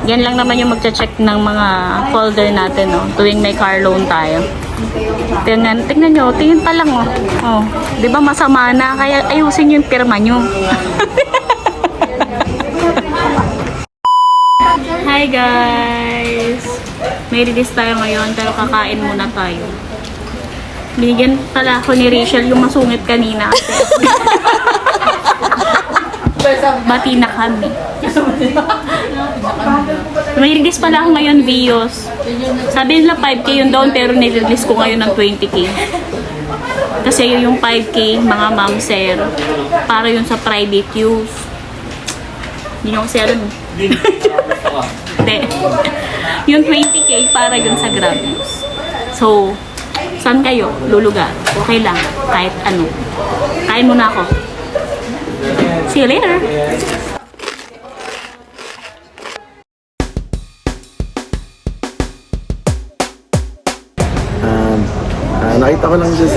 Yan lang naman yung magche-check ng mga folder natin, no? Tuwing may car loan tayo. Tingnan nyo, tingin pa lang, oh. Oh, di ba masama na? Kaya ayusin yung pirma nyo. Hi guys! May release tayo ngayon, pero kakain muna tayo. Binigyan pala ako ni Rachel yung masungit kanina. Bati na kami. May release pala ako ngayon, Vios. Sabi nila 5K yung down, pero nirelease ko ngayon ng 20K. Kasi yung 5K, mga ma'am sir, para yun sa private use. Hindi nyo kasi alam. Hindi. Yung 20K, para yun sa Grab use. So, saan kayo? Lulugar. Okay lang. Kahit ano. Kain muna ako. See you later! Nakita ko lang siya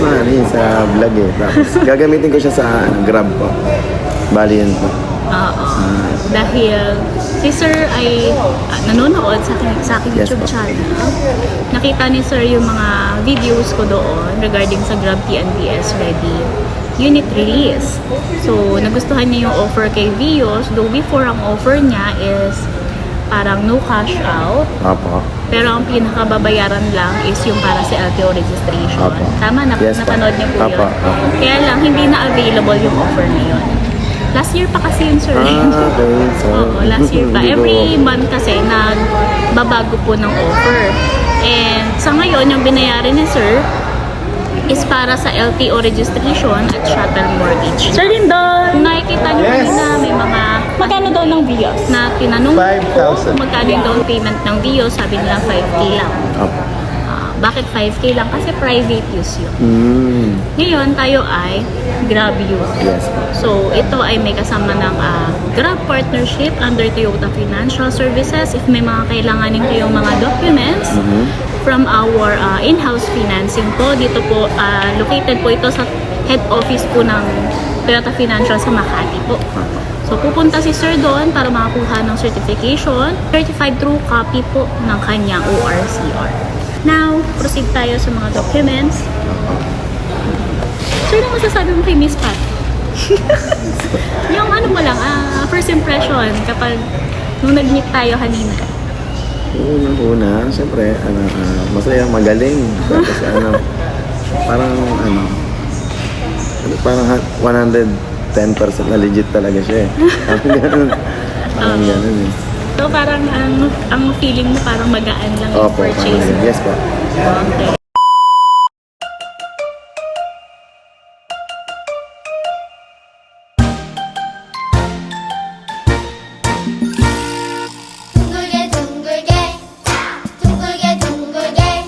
sa vlog eh. Tapos gagamitin ko siya sa Grab ko. Bali yun po. Oo. Dahil si Sir ay nanonood sa aking Yes, YouTube po. channel. Nakita ni Sir yung mga videos ko doon regarding sa Grab TNVS Ready unit release. So, nagustuhan niya yung offer kay Vios. Though before, ang offer niya is parang no cash out. Opo. Pero ang pinakababayaran lang is yung para sa LTO registration. Opo. Tama na, Yes, napanood niyo po Opo, yun. opo. Kaya lang, hindi na available yung offer na yun. Last year pa kasi yun, Sir. Okay. So, Oo, last year pa. hindi ko- Every month kasi nagbabago po ng offer. And sa ngayon, yung binayaran ni Sir is para sa LTO registration at shuttle mortgage. Sir Lindon! Kung nakikita niyo Yes. kanina, may mga magkano daw ng Vios? Na tinanong ko 5,000. kung magkano yung down payment ng Vios, sabi nila 5K lang. Opo. Bakit 5K lang? Kasi private use yun. Ngayon, tayo ay Grab use. Yes po. So, ito ay may kasama ng Grab partnership under Toyota Financial Services. If may mga kailanganin kayong mga documents from our in-house financing po, dito po, located po ito sa head office po ng Toyota Financial sa Makati po. So, pupunta si Sir doon para makakuha ng certification, certified true copy po ng kanyang ORCR. Now, proceed tayo sa mga documents. Sir, ano masasabi mo kay Miss Pat? Yung ano mo lang, first impression kapag nung nag-meet tayo kanina. Una, siyempre, masaya, magaling. Tapos parang 110% na legit talaga siya eh. Parang ganun eh. So, parang ang feeling mo parang magaan lang yung Opo, purchase. parang yes po. Okay. 둥글게 둥글게 둥글게 둥글게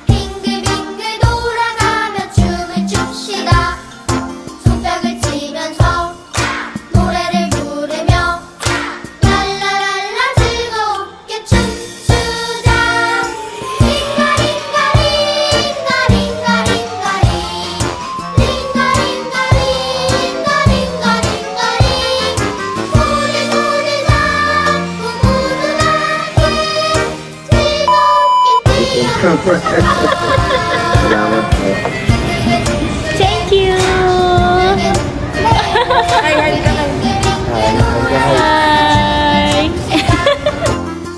빙글빙글 돌아가며 춤을 춥시다. 손뼉을 치면서 노래를 부르며 랄라랄라 즐겁게 춤추자. 링가링가링 링가링가링가링 링가링가링가링가링가링 손을 잡고 모두 함께 즐겁게 Salamat po. Thank you! Hi!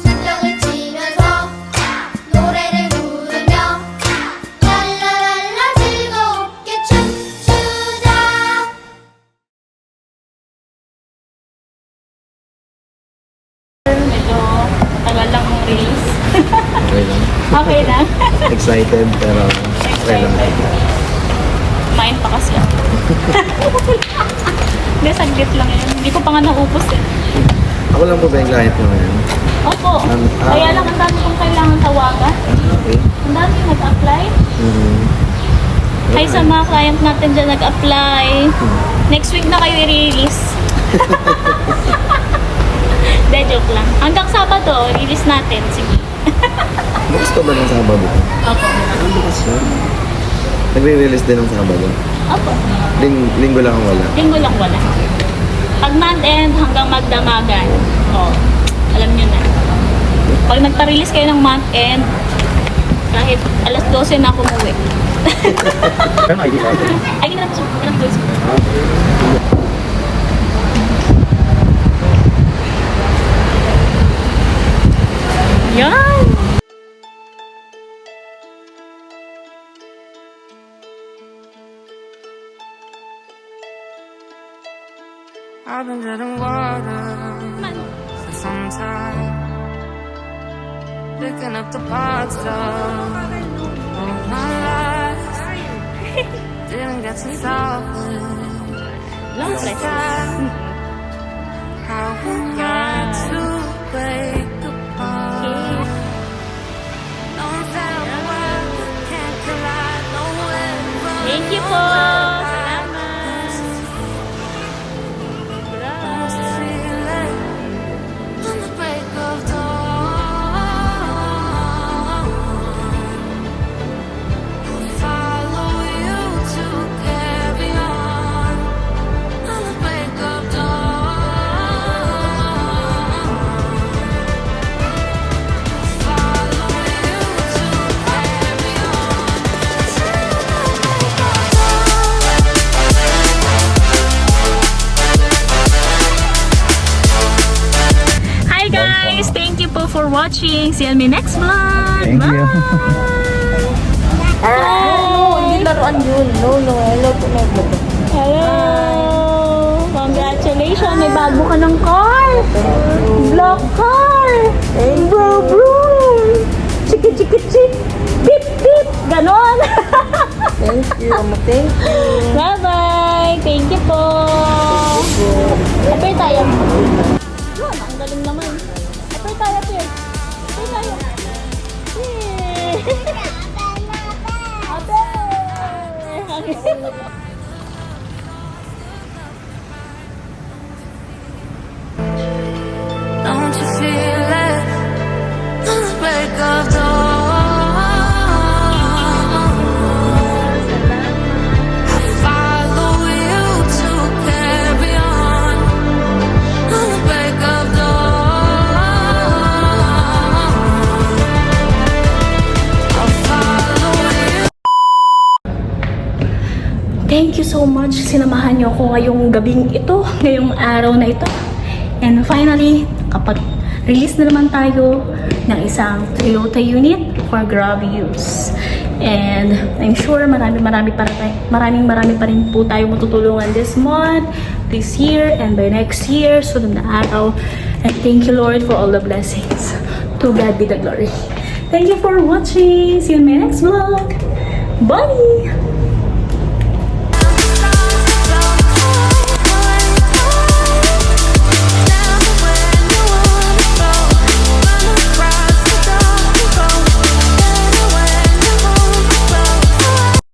손뼉을 치면서 노래를 부르며 랄라랄라 즐겁게 춤추자. Medyo tagal lang ang release. Okay lang. Okay lang. Excited, pero okay lang. Kumain pa kasi ako. Hindi, saglit lang yan. Hindi ko pa nga naupos eh. Ako lang po ba yung client mo ngayon? Opo. Kaya lang ang dami kong kailangan tawagan. Okay. Ang dami nag-apply. Hi sa mga client natin dyan nag-apply. Next week na kayo i-release. Hindi, joke lang. Hanggang Sabado, release natin. Sige. Bukas pa ba ng Sabado? Opo. Bukas yun. Nagre-release din ng Sabado. Opo. Linggo lang ang wala. Linggo lang wala. Pag month end hanggang magdamagan. Oh, alam nyo na. Pag nagpa-release kayo ng month end, kahit alas 12 na ako umuwi. Kaya ID card. Ay, hindi na po. Alas 12. Yan! I've been treading water for some time, picking up the parts of all my life. Didn't get to stop Long press. how we had to wake apart. No one said a word, can't collide, no way. Thank you po! Salamat! On the break of dawn, follow you to carry on. On the break of dawn, follow you to carry on. Hi guys! Thank you po for watching. See you on my next vlog. Thank Bye! you. Hi! Laruan yun. No, hello po, hello. Hello! Congratulations! May bago ka ng car! Black car! Bro, bro! Chiki, chiki, chik! Pip, pip! Ganon! Thank you, thank you. Bye-bye! Thank you po! Apir tayo. Yun, ang galing naman. Apir tayo, apir. Apir tayo. Yay! Apir! Don't you feel it? On the break of dawn, I follow you to carry on. On the break of dawn, I'll follow you. Thank you so much. Sinamahan niyo ako ngayong gabing ito, ngayong araw na ito. And finally, kapag release na naman tayo ng isang Toyota unit for Grab use. And I'm sure marami pa rin po tayo matutulungan this month, this year, and by next year, sunod na araw. And thank you Lord for all the blessings. To God be the glory. Thank you for watching. See you in my next vlog. Bye!